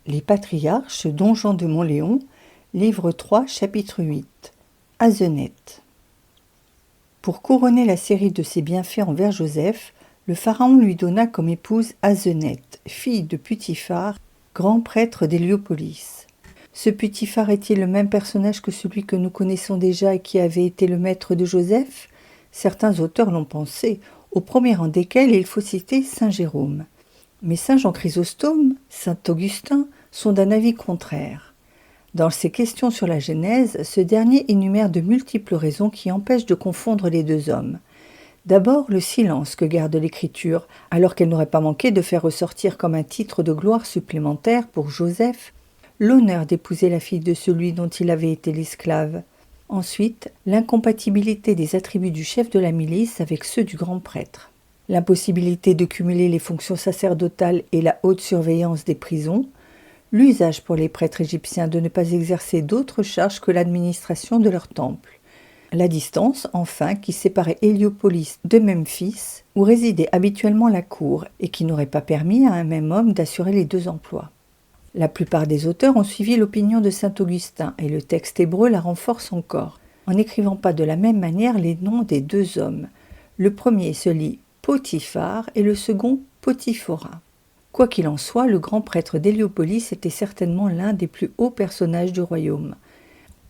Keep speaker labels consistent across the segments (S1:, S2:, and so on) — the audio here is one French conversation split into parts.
S1: Les patriarches, Don Jean de Montléon, livre 3, chapitre 8. Aseneth. Pour couronner la série de ses bienfaits envers Joseph, le pharaon lui donna comme épouse Aseneth, fille de Putiphar, grand prêtre d'Héliopolis. Ce Putiphar est-il le même personnage que celui que nous connaissons déjà et qui avait été le maître de Joseph ? Certains auteurs l'ont pensé, au premier rang desquels il faut citer saint Jérôme. Mais saint Jean Chrysostome, saint Augustin sont d'un avis contraire. Dans ses questions sur la Genèse, ce dernier énumère de multiples raisons qui empêchent de confondre les deux hommes. D'abord, le silence que garde l'Écriture, alors qu'elle n'aurait pas manqué de faire ressortir comme un titre de gloire supplémentaire pour Joseph l'honneur d'épouser la fille de celui dont il avait été l'esclave. Ensuite, l'incompatibilité des attributs du chef de la milice avec ceux du grand prêtre. L'impossibilité de cumuler les fonctions sacerdotales et la haute surveillance des prisons, l'usage pour les prêtres égyptiens de ne pas exercer d'autres charges que l'administration de leur temple, la distance, enfin, qui séparait Héliopolis de Memphis, où résidait habituellement la cour, et qui n'aurait pas permis à un même homme d'assurer les deux emplois. La plupart des auteurs ont suivi l'opinion de saint Augustin, et le texte hébreu la renforce encore, en n'écrivant pas de la même manière les noms des deux hommes. Le premier se lit Potiphar et le second Potiphorin. Quoi qu'il en soit, le grand prêtre d'Héliopolis était certainement l'un des plus hauts personnages du royaume.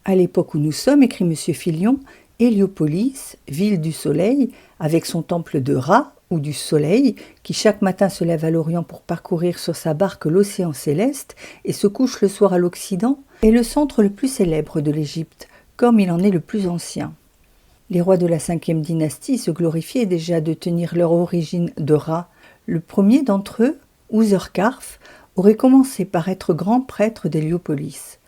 S1: À l'époque où nous sommes, écrit M. Filion, Héliopolis, ville du soleil, avec son temple de Ra, ou du soleil, qui chaque matin se lève à l'Orient pour parcourir sur sa barque l'océan céleste et se couche le soir à l'Occident, est le centre le plus célèbre de l'Égypte, comme il en est le plus ancien. Les rois de la 5e dynastie se glorifiaient déjà de tenir leur origine de Ra. Le premier d'entre eux, Ouserkarf, aurait commencé par être grand prêtre d'Héliopolis.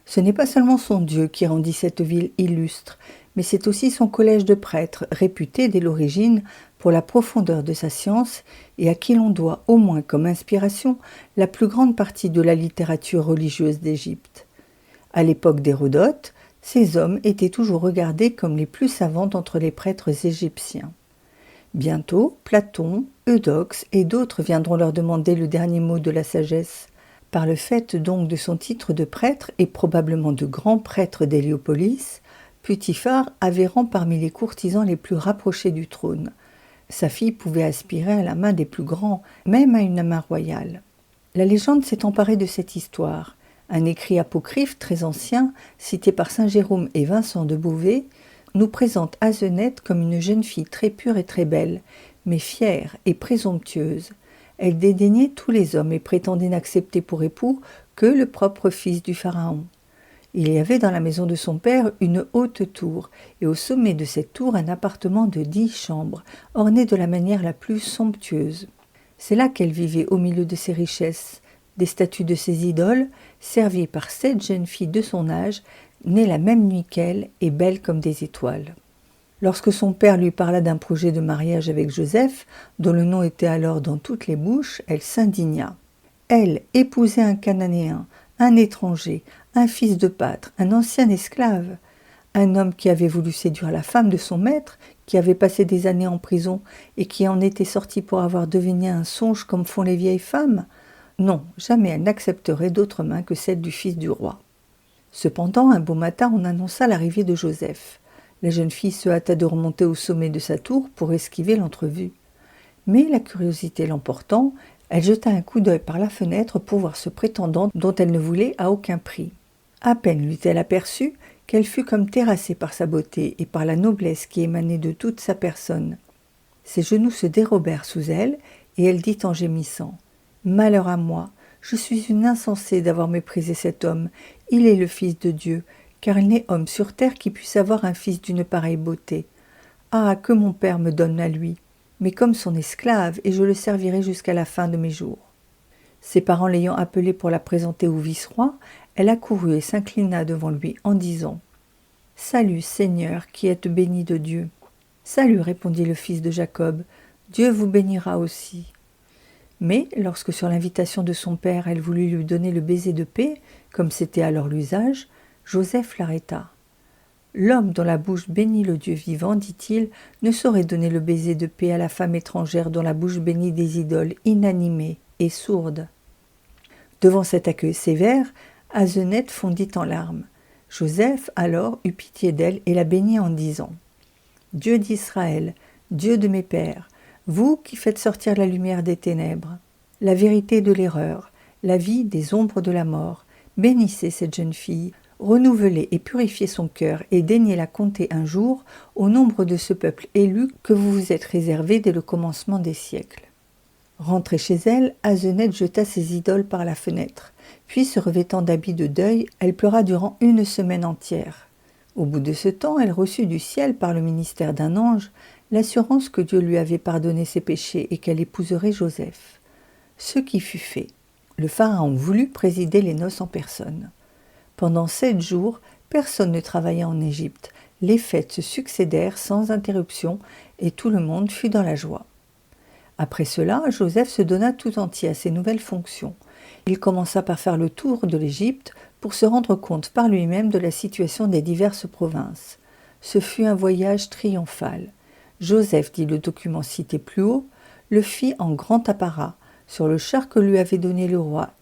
S1: Ce n'est pas seulement son dieu qui rendit cette ville illustre, mais c'est aussi son collège de prêtres, réputé dès l'origine pour la profondeur de sa science et à qui l'on doit, au moins comme inspiration, la plus grande partie de la littérature religieuse d'Égypte. À l'époque d'Hérodote, ces hommes étaient toujours regardés comme les plus savants d'entre les prêtres égyptiens. Bientôt, Platon, Eudoxe et d'autres viendront leur demander le dernier mot de la sagesse. Par le fait donc de son titre de prêtre et probablement de grand prêtre d'Héliopolis, Putiphar avait rang parmi les courtisans les plus rapprochés du trône. Sa fille pouvait aspirer à la main des plus grands, même à une main royale. La légende s'est emparée de cette histoire. Un écrit apocryphe très ancien, cité par saint Jérôme et Vincent de Beauvais, nous présente Aseneth comme une jeune fille très pure et très belle, mais fière et présomptueuse. Elle dédaignait tous les hommes et prétendait n'accepter pour époux que le propre fils du pharaon. Il y avait dans la maison de son père une haute tour, et au sommet de cette tour un appartement de 10 chambres, orné de la manière la plus somptueuse. C'est là qu'elle vivait au milieu de ses richesses, des statues de ses idoles, servies par 7 jeunes filles de son âge, nées la même nuit qu'elle et belles comme des étoiles. Lorsque son père lui parla d'un projet de mariage avec Joseph, dont le nom était alors dans toutes les bouches, elle s'indigna. Elle épousait un Cananéen, un étranger, un fils de pâtre, un ancien esclave, un homme qui avait voulu séduire la femme de son maître, qui avait passé des années en prison et qui en était sorti pour avoir deviné un songe comme font les vieilles femmes. Non, jamais elle n'accepterait d'autre main que celle du fils du roi. Cependant, un beau matin, on annonça l'arrivée de Joseph. La jeune fille se hâta de remonter au sommet de sa tour pour esquiver l'entrevue. Mais la curiosité l'emportant, elle jeta un coup d'œil par la fenêtre pour voir ce prétendant dont elle ne voulait à aucun prix. À peine l'eut-elle aperçu qu'elle fut comme terrassée par sa beauté et par la noblesse qui émanait de toute sa personne. Ses genoux se dérobèrent sous elle et elle dit en gémissant « Malheur à moi, je suis une insensée d'avoir méprisé cet homme. Il est le Fils de Dieu, car il n'est homme sur terre qui puisse avoir un fils d'une pareille beauté. Ah, que mon père me donne à lui, mais comme son esclave, et je le servirai jusqu'à la fin de mes jours. » Ses parents l'ayant appelée pour la présenter au vice-roi, elle accourut et s'inclina devant lui en disant « Salut, Seigneur, qui êtes béni de Dieu. »« Salut, répondit le fils de Jacob, Dieu vous bénira aussi. » Mais, lorsque sur l'invitation de son père, elle voulut lui donner le baiser de paix, comme c'était alors l'usage, Joseph l'arrêta. « L'homme dont la bouche bénit le Dieu vivant, dit-il, ne saurait donner le baiser de paix à la femme étrangère dont la bouche bénit des idoles inanimées et sourdes. » Devant cet accueil sévère, Aseneth fondit en larmes. Joseph alors eut pitié d'elle et la bénit en disant « Dieu d'Israël, Dieu de mes pères, vous qui faites sortir la lumière des ténèbres, la vérité de l'erreur, la vie des ombres de la mort, bénissez cette jeune fille, renouvelez et purifiez son cœur et daignez la compter un jour au nombre de ce peuple élu que vous vous êtes réservé dès le commencement des siècles. » Rentrée chez elle, Aseneth jeta ses idoles par la fenêtre. Puis, se revêtant d'habits de deuil, elle pleura durant 1 semaine entière. Au bout de ce temps, elle reçut du ciel, par le ministère d'un ange, l'assurance que Dieu lui avait pardonné ses péchés et qu'elle épouserait Joseph. Ce qui fut fait. Le pharaon voulut présider les noces en personne. Pendant 7 jours, personne ne travailla en Égypte. Les fêtes se succédèrent sans interruption et tout le monde fut dans la joie. Après cela, Joseph se donna tout entier à ses nouvelles fonctions. Il commença par faire le tour de l'Égypte pour se rendre compte par lui-même de la situation des diverses provinces. Ce fut un voyage triomphal. Joseph, dit le document cité plus haut, le fit en grand apparat, sur le char que lui avait donné le roi,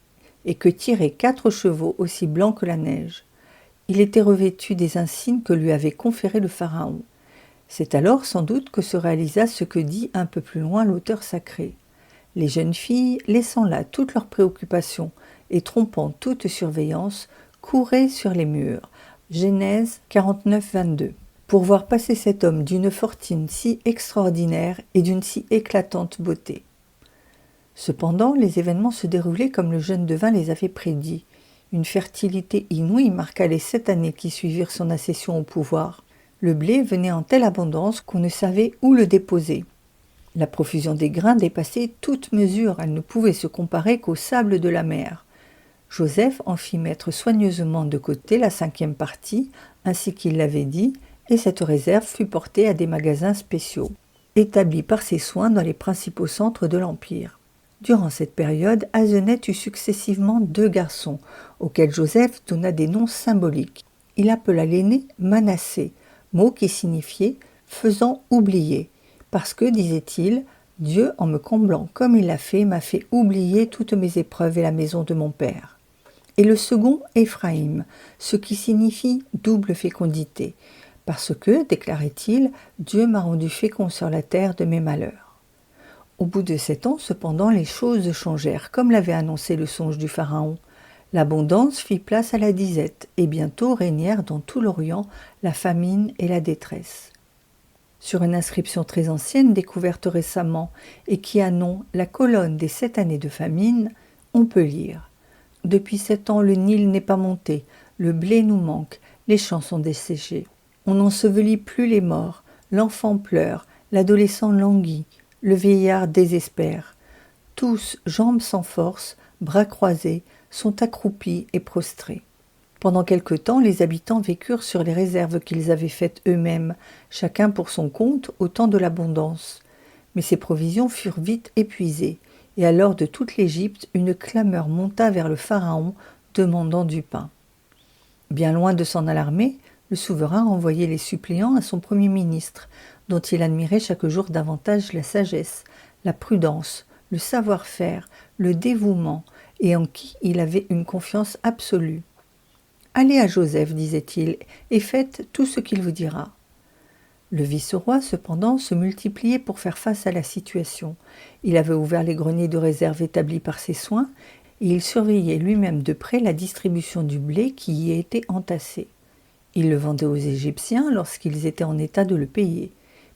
S1: et que tiraient 4 chevaux aussi blancs que la neige. Il était revêtu des insignes que lui avait conférés le pharaon. C'est alors sans doute que se réalisa ce que dit un peu plus loin l'auteur sacré. Les jeunes filles, laissant là toutes leurs préoccupations et trompant toute surveillance, couraient sur les murs. Genèse 49, 22. Pour voir passer cet homme d'une fortune si extraordinaire et d'une si éclatante beauté. Cependant, les événements se déroulaient comme le jeune devin les avait prédits. Une fertilité inouïe marqua les 7 années qui suivirent son accession au pouvoir. Le blé venait en telle abondance qu'on ne savait où le déposer. La profusion des grains dépassait toute mesure, elle ne pouvait se comparer qu'au sable de la mer. Joseph en fit mettre soigneusement de côté la 5e partie, ainsi qu'il l'avait dit, et cette réserve fut portée à des magasins spéciaux, établis par ses soins dans les principaux centres de l'Empire. Durant cette période, Aseneth eut successivement 2 garçons, auxquels Joseph donna des noms symboliques. Il appela l'aîné Manassé, mot qui signifiait « faisant oublier », parce que, disait-il, « Dieu, en me comblant comme il l'a fait, m'a fait oublier toutes mes épreuves et la maison de mon père. » Et le second, Éphraïm, ce qui signifie « double fécondité », parce que, déclarait-il, « Dieu m'a rendu fécond sur la terre de mes malheurs. » Au bout de 7 ans, cependant, les choses changèrent, comme l'avait annoncé le songe du pharaon. L'abondance fit place à la disette, et bientôt régnèrent dans tout l'Orient la famine et la détresse. Sur une inscription très ancienne, découverte récemment, et qui a nom « La colonne des 7 années de famine », on peut lire « Depuis 7 ans, le Nil n'est pas monté, le blé nous manque, les champs sont desséchés. On n'ensevelit plus les morts, l'enfant pleure, l'adolescent languit, le vieillard désespère. Tous, jambes sans force, bras croisés, sont accroupis et prostrés. » Pendant quelque temps, les habitants vécurent sur les réserves qu'ils avaient faites eux-mêmes, chacun pour son compte, au temps de l'abondance. Mais ces provisions furent vite épuisées, et alors de toute l'Égypte, une clameur monta vers le pharaon, demandant du pain. Bien loin de s'en alarmer, le souverain envoyait les suppléants à son premier ministre, dont il admirait chaque jour davantage la sagesse, la prudence, le savoir-faire, le dévouement, et en qui il avait une confiance absolue. « Allez à Joseph, disait-il, et faites tout ce qu'il vous dira. » Le vice-roi, cependant, se multipliait pour faire face à la situation. Il avait ouvert les greniers de réserve établis par ses soins, et il surveillait lui-même de près la distribution du blé qui y était entassé. Il le vendait aux Égyptiens lorsqu'ils étaient en état de le payer,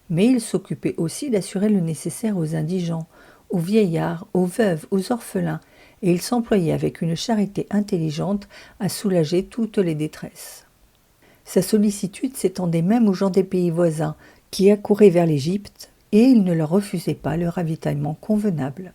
S1: mais il s'occupait aussi d'assurer le nécessaire aux indigents, aux vieillards, aux veuves, aux orphelins, et il s'employait avec une charité intelligente à soulager toutes les détresses. Sa sollicitude s'étendait même aux gens des pays voisins, qui accouraient vers l'Égypte, et il ne leur refusait pas le ravitaillement convenable.